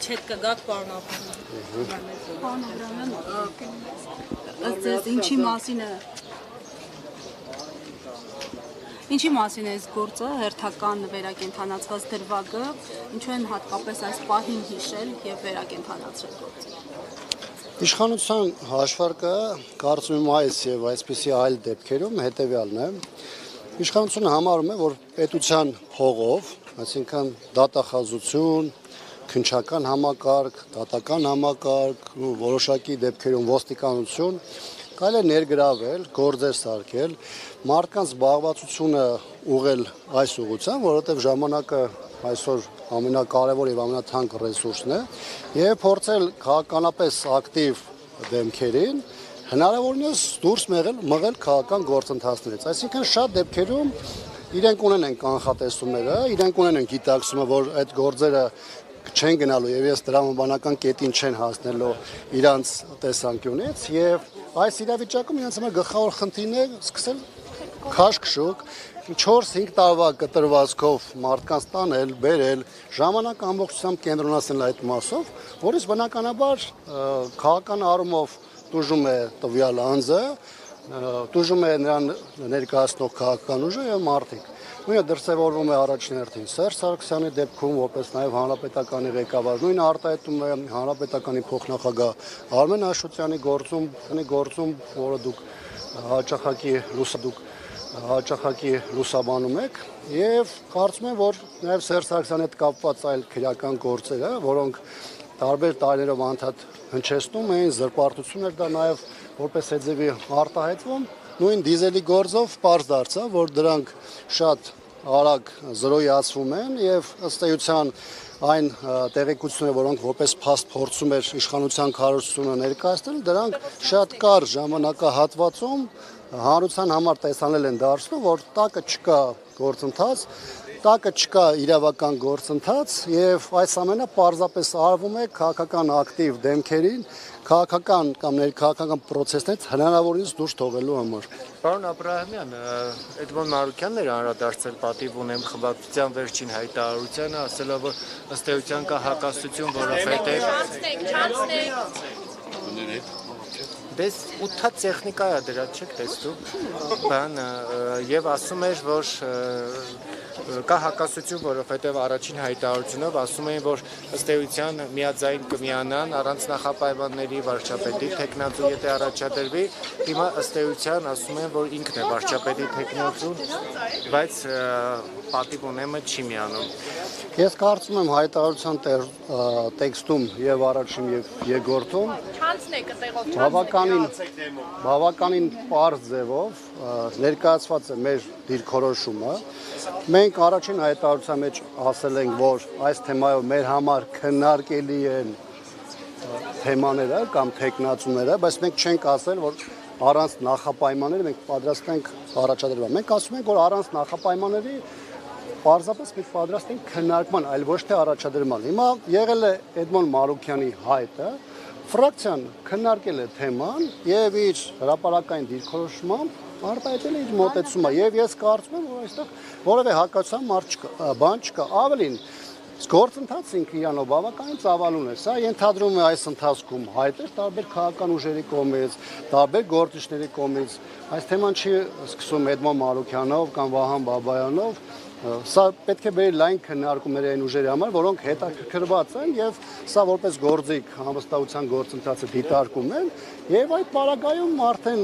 հետ կգաք պարոն Աբրահամյան, ըստ ձեզ ինչի մասին է այս գործը, հերթական վերակենդանացված դրվագը, ինչու են հատկապես այս պահին հիշել եւ վերակենդանացրել գործը։ Իշխանության հաշվարկը կարծում եմ այս եւ այսպիսի այլ դեպքերում հետեւյալն է։ Իշխանությունը համարում է, որ պետության փողով, այսինքն դատախազություն, քննչական համակարգ, դատական համակարգ, որոշակի դեպքերում ոստիկանություն կարելի է ներգրավել, գործեր սարքել, մարդկանց զբաղվածությունը ուղղել այս ուղղությամբ, որովհետև ժամանակը այսօր ամենակարևոր եւ ամենաթանկ ռեսուրսն է, եւ փորձել քաղաքականապես ակտիվ դեմքերին հնարավորինս դուրս մղել քաղաքական գործընթացներից։ Այսինքն շատ դեպքերում իրենք ունեն կանխատեսումները, իրենք ունեն գիտակցումը, որ այդ գործերը չեն գնալու եւ ես դրամաբանական կետին չեն հասնելու իրանց տեսանկյունից եւ այս իրավիճակում իրենց համար գլխավոր խնդիրն է սկսել քաշքշուկ 4-5 տարվա կտրվածքով մարդկանց տանել, բերել, ժամանակ ամբողջությամբ կենտրոնացնել այդ մասով, որից բնականաբար քաղաքական առումով տուժում է տվյալ անձը, տուժում է նրան ներկայացնող քաղաքական ուժը եւ մարդիկ։ Նույնը դրսևորվում է առաջին հերթին Սերժ Սարգսյանի դեպքում, որպես նաև հանրապետականի ղեկավար, նույնը արտահայտում է հանրապետականի փոխնախագահ Արմեն Աշոտյանի գործում, որը դուք հաճախակի լուսաբանում եք, եւ կարծում եմ, որ նաև Սերժ Սարգսյանի հետ կապված այլ քրեական գործերը, որոնք տարբեր տարիներով անդադ հնչեցնում էին, զրպարտություններ դա նաև որպես հետևի արտահայտվում, նույն դիզելի գործով պարզ դարձավ, որ դրանք շատ արագ զրոյացվում են եւ ըստ էության այն տեղեկությունները, որոնք որպես փաստ փորձում էր իշխանության քարոզությունը ներկայացնել, դրանք շատ կարճ ժամանակահատվածում հանրության համար տեսանել են դարձնում, որ տակը չկա գործընթաց, տակը չկա իրավական գործընթաց եւ այս ամենը պարզապես արվում է քաղաքական ակտիվ դեմքերին, քաղաքական կամ ներքաղաքական process-ներից հնարավորինս դուրս թողելու համար։ Պարոն Աբրահամյան, Էդմոն Մարուկյանն էր անդրադարձել պատիվ ունեմ խմբակցության վերջին հայտարարությանը, ասելով, որ ըստ էության կա հակասություն, որովհետև Դες 8 տեխնիկա է դրա չեք տեսնում, բան եւ ասում էր, որ կա հակասություն, որովհետև առաջին հայտարարությունով ասում էին, որ ըստ էության միաձայն կմիանան առանց նախապայմանների վարչապետի թեկնածու եթե առաջադրվի, հիմա ըստ էության ասում են, որ ինքն է վարչապետի թեկնածուն, բայց պատիվ ունեմը չի միանում։ Ես կարծում եմ հայտարարության տեքստում եւ առաջին եւ երկրորդում բավականին պարզ ձևով ներկայացված է մեր դիրքորոշումը։ Մենք առաջին հայտարարության մեջ ասել ենք, որ այս թեմայով մեր համար քննարկելի են թեմաները կամ թեկնածուները, բայց մենք չենք ասել, որ առանց նախապայմանների մենք պատրաստ ենք առաջադրվել։ Մենք ասում ենք, որ առանց նախապայմանների պարզապես մենք պատրաստ ենք քննարկման, այլ ոչ թե առաջադրման։ Հիմա եղել է Էդմոն Մարուկյանի հայտը, ֆրակցիան քննարկել է թեման եւ իր հրապարակային դիրքորոշմամբ արտահայտել է իր մոտեցումը եւ ես կարծում եմ, որ այստեղ որևէ հակասության բան չկա, ավելին գործընթացը ինքը իրանով բավականին ծավալուն է, սա ենթադրում է այս ընթացքում հայտեր տարբեր քաղաքական ուժերի կողմից, տարբեր գործիչների կողմից, այս թեման չի սկսում Էդմոն Մարուկյանով կամ Վահան Բաբայանով, սա պետք է բերի լայն քննարկումների այն ուժերի համար, որոնք հետաքրքրված են եւ սա որպես գործիք համստահության գործընթացը դիտարկում են եւ այդ պարագայում արդեն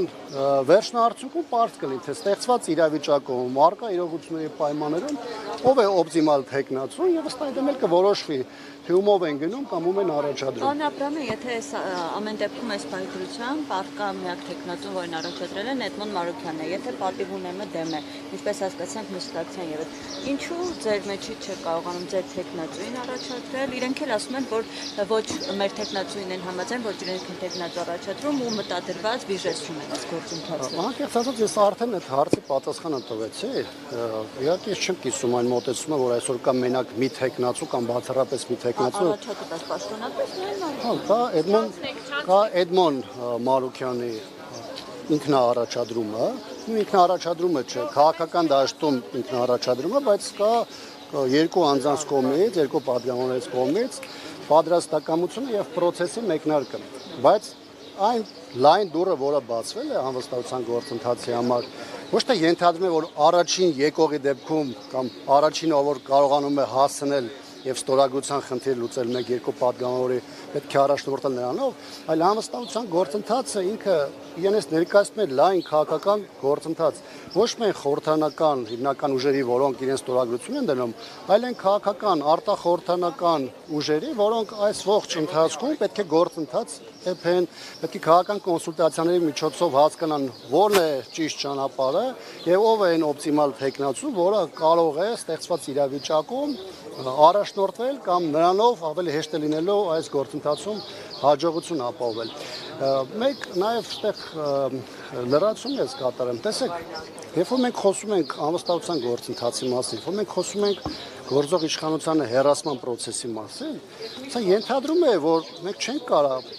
վերջնահարցուկում պարզ կլինի թե ստեղծված իրավիճակում առկա իրողությունների պայմաններում ով է օպտիմալ թեկնածուն եւ ըստ այդմ էլ կորոշվի թե ումով են գնում կամ ում են առաջադրում։ Պարոն Աբրահամյան, եթե ամեն դեպքում այս պայքարությամբ առկա միակ թեկնածուն, որին առաջադրել են Էդմոն Մարուկյանն է, եթե պատիվ ունեմը դեմ է, ինչպես հասկացանք Միսլակցյան եւ ինչու ձեր մեջի չէ կարողանում ձեր թեկնածուին առաջադրել, իրենք էլ ասում են, որ ոչ մեր թեկնածուին են համաձայն, որ իրենք են թեկնածու առաջադրում ու մտադրված բիժեսում են այս գործընթացը։ Անկեղծ ասած ես արդեն այդ հարցի պատասխանը տվեցի, իհարկե ես չեմ կիսում այն մոտեցումը, որ այսօր կա մենակ մի թեկնածու կամ բացառապես մի թեկնածու։ Առաջադրված պաշտոնապես կա Էդմոն Մարուկյանի ինքնաառաջադրումը, ինքնաառաջադրումը չէ, քաղաքական դաշտում ինքնաառաջադրումը, բայց կա երկու անձանց կողմից, երկու պատգամավորներից կողմից պատրաստակամությունը եւ process-ի մեկնարկը, բայց այն լայն դուրը, որը բացվել է անվստահության գործընթացի համար, ոչ թե ենթադրում է, որ առաջին եկողի դեպքում կամ առաջինը, որ կարողանում է հասնել եւ ստորագրության խնդիր լուծել 1-2 падգամավորի պետք է առաջնորդել նրանով, այլ անվստահության գործընթացը ինքը իրենից ներկայացնում է լայն քաղաքական գործընթաց, ոչ միայն խորհրդանական հիմնական ուժերի, որոնք իրենց ստորագրություն են դնում, այլ այն քաղաքական, արտախորհրդանական ուժերի, որոնք այս ողջ ընթացքում պետք է գործընթաց եփեն, պետք է քաղաքական կոնսուլտացիաների միջոցով հասկանան, որն է ճիշտ ճանապարհը եւ ով է այն օպտիմալ տեխնացու, որը կարող է ստեղծված իրավիճակում առաջնորդվել կամ նրանով ավելի հեշտ է լինելու այս գործընթացում հաջողություն ապահովել։ Մեկ նաև այդտեղ լրացում ես կատարեմ։ Տեսեք, երբ որ մենք խոսում ենք անվստահության գործընթացի մասին, երբ որ մենք խոսում ենք գործող իշխանության հերացման process-ի մասին, սա ենթադրում է, որ մենք չենք կարող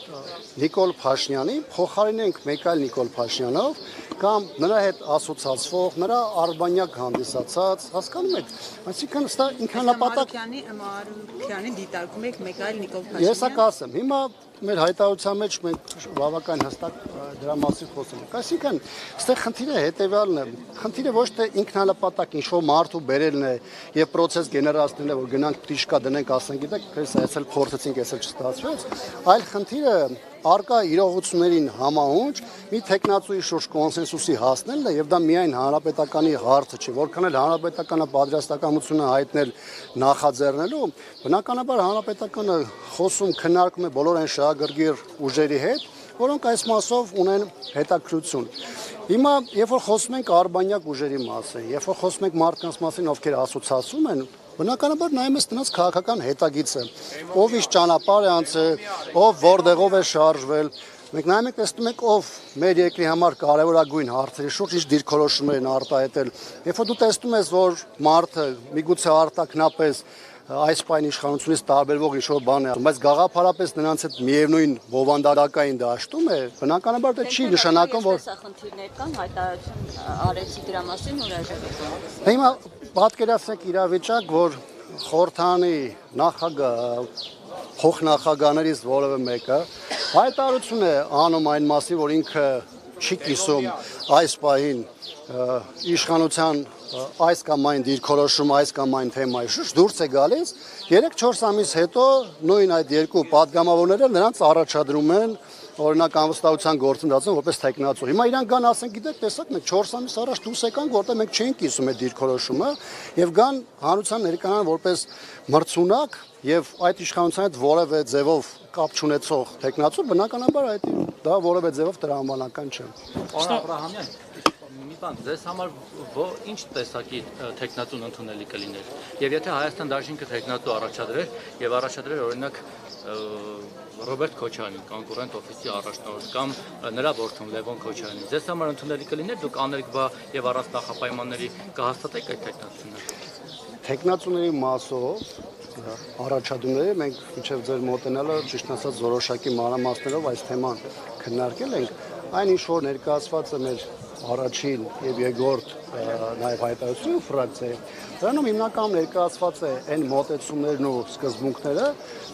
Նիկոլ Փաշինյանին փոխարինենք մեկ այլ Նիկոլ Փաշինյանով կամ նրա հետ ասոցացվող, նրա արբանյակ հանդիսացած, հասկանում եք, այսինքն սա ինքնանպատակ Մարուկյանի դիտարկում եք մեկ այլ Նիկոլ Փաշինյան։ Ես կասեմ, հիմա մեր հայտարարության մեջ մենք բավական հստակ դրա մասին խոսում ենք։ Այսինքն, այստեղ խնդիրը հետևյալն է։ Խնդիրը ոչ թե ինքնանպատակ ինչ-որ մարդու բերելն է եւ process գեներացնելն է, որ գնանք պտիշկա դնենք, ասենք, գիտեք, քեզ այսել փորձեցինք, այսել չստացվեց, այլ խնդիրը արկա իրողություններին համահունչ մի տեխնացուի շուրջ կոնսենսուսի հասնելն է եւ դա միայն հանրապետականի հարցը չէ, որքան էլ հանրապետականը պատրաստակամությունը հայտնել նախաձեռնելու, բնականաբար հանրապետականը խոսում քննարկում է բոլոր այն շահագրգիռ ուժերի հետ, որոնք այս մասով ունեն հետաքրություն։ Հիմա, երբ որ խոսում ենք արբանյակ ուժերի մասին, երբ որ խոսում ենք մարդկանց մասին, ովքեր ասոցիացում են, բնականաբար նայում ես տնած քաղաքական հետագիծը, ով ինչ ճանապարհ է անցել, ով որտեղով է շարժվել, մենք նայում ենք տեսնում ենք ով մեր երկրի համար կարևորագույն հարցերի շուրջ ինչ դիրքորոշումներ են արտահայտել, երբ որ դու տեսնում ես, որ մարդը միգուցե արտաքնապես այս պայն իշխանությունից տարբերվող ինչ-որ բան է, բայց գաղափարապես նրանց հետ միևնույն բովանդակային դաշտում է, բնականաբար դա չի նշանակում, որ խնդիրներ կան, հայտարարություն արեցի դրա մասին ու հրաժարվեցի։ Հիմա պատկերացրեք իրավիճակ, որ խորհրդանի նախագահ, փոխնախագահներից որևէ մեկը հայտարարություն է անում այն մասին, որ ինքը չի կիսում այս պահին իշխանության այս կամ այն դիրքորոշում, այս կամ այն թեմայի շուրջ դուրս է գալիս, 3-4 ամիս հետո նույն այդ երկու падգամավորները նրանց առաջադրում են օրինակ անվստահության գործընթացում որպես տեխնացու։ Հիմա իրանք գան ասեն, գիտեք, տեսեք, մենք 4 ամիս առաջ դուրս եկանք, որտեղ մենք չէինք կիսում այդ դիրքորոշումը, եւ գան հանրության ներկայանան որպես մրցունակ եւ այդ իշխանության հետ որևէ ձևով կապ չունեցող տեխնացու, բնականաբար այդ դա որևէ ձևով տրամաբանական չէ։ Պարոն Աբրահամյան, մի բան, ձեզ համար ինչ տեսակի տեխնատուն ընդունելի կլիներ։ Եվ եթե Հայաստան Դաշինքը տեխնատու առաջադրեր եւ առաջադրեր օրինակ Ռոբերտ Քոչարյանին, կոնկուրենտ օֆիսի առաջնորդ կամ նրա որդուն Լևոն Քոչարյանին, ձեզ համար ընդունելի կլիներ, դուք աներկբա եւ առանց նախապայմանների կհաստատեք այդ տեխնատությունը։ Տեխնատուների մասով առաջադումները մենք մինչև ձեր մոտենալը ճիշտ ասած որոշակի մանրամասներով այս թեման քննարկել ենք, այն ինչ որ ներկայացված է մեր առաջին եւ երկրորդ նաեւ հայտարարությունը ֆրակցիայի, դրանում հիմնականում ներկայացված է այն մոտեցումներն ու սկզբունքները,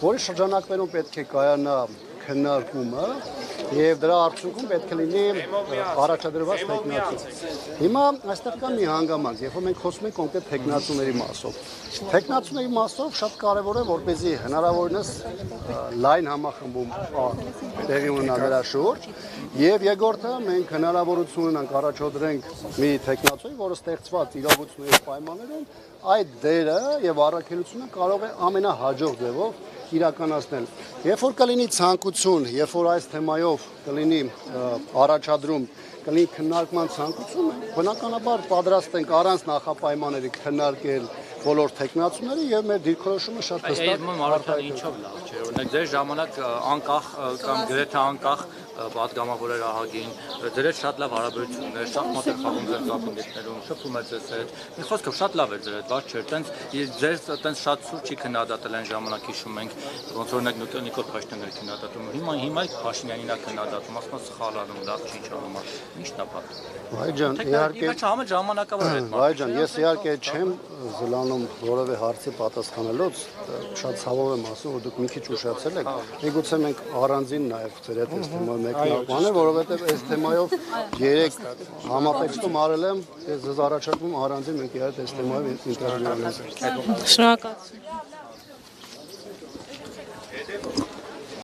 որի շրջանակներում պետք է կայանա քննարկումը եւ դրա արդյունքում պետք է լինի առաջադրված տեխնացու։ Հիմա այստեղ կա մի հանգամանք, երբ որ մենք խոսում ենք կոնկրետ տեխնացուների մասով։ Տեխնացուների մասով շատ կարեւոր է, որպեսզի հնարավորինս լայն համախմբում տեղի ունենա նրա շուրջ, եւ երկրորդը մենք հնարավորություն ունենք առաջադրենք մի տեխնացուի, որը ստեղծված իրավունքների պայմաններում այդ դերը եւ առաքելությունը կարող է ամենահաջող ձևով իրականացնել։ Երբ որ կլինի ցանկություն, երբ որ այս թեմայով կլինի առաջադրում, կլինի քննարկման ցանկություն, բնականաբար պատրաստ ենք առանց նախապայմանների քննարկել բոլոր տեխնացուները եւ մեր դիրքորոշումը շատ հստակ Այդ Մարոկյանը ինչով լավ չէ։ Օրինակ ձեր ժամանակ անկախ կամ գրեթե անկախ պատգամավորներ ահագին, ձեր հետ շատ լավ հարաբերություններ, շախմատ եք խաղում ձեր կապունետներում, շփում եք ձեզ հետ։ Մի խոսքով շատ լավ էր ձեր հետ, բաց չէր, տենց ձեր տենց շատ սուր չի քննադատել այն ժամանակ հիշում ենք, ոնց օրինակ Նիկոլ Փաշինյանն քննադատում։ Հիմա Փաշինյանին է քննադատում, ասում է սխալանում, լավ չի ճանում, ի՞նչն է պատճառը։ Վայ ջան, իհարկե Համը ժամանակավոր է այդ Վայ ջան, ես իհարկե չեմ զլանում որևէ հարցի պատասխանելուց, շատ ցավով եմ ասում, որ դուք մի քիչ ուշացել եք։ Միգուցե մենք առանձին նաև ձեր հետ այս թեմայով մեկնարկման է, որովհետև այս թեմայով 3 համատեքստում արել եմ, ես ձեզ առաջարկում առանձին մենք իրար այս թեմայով ինտերվյու անենք։ Շնորհակալություն։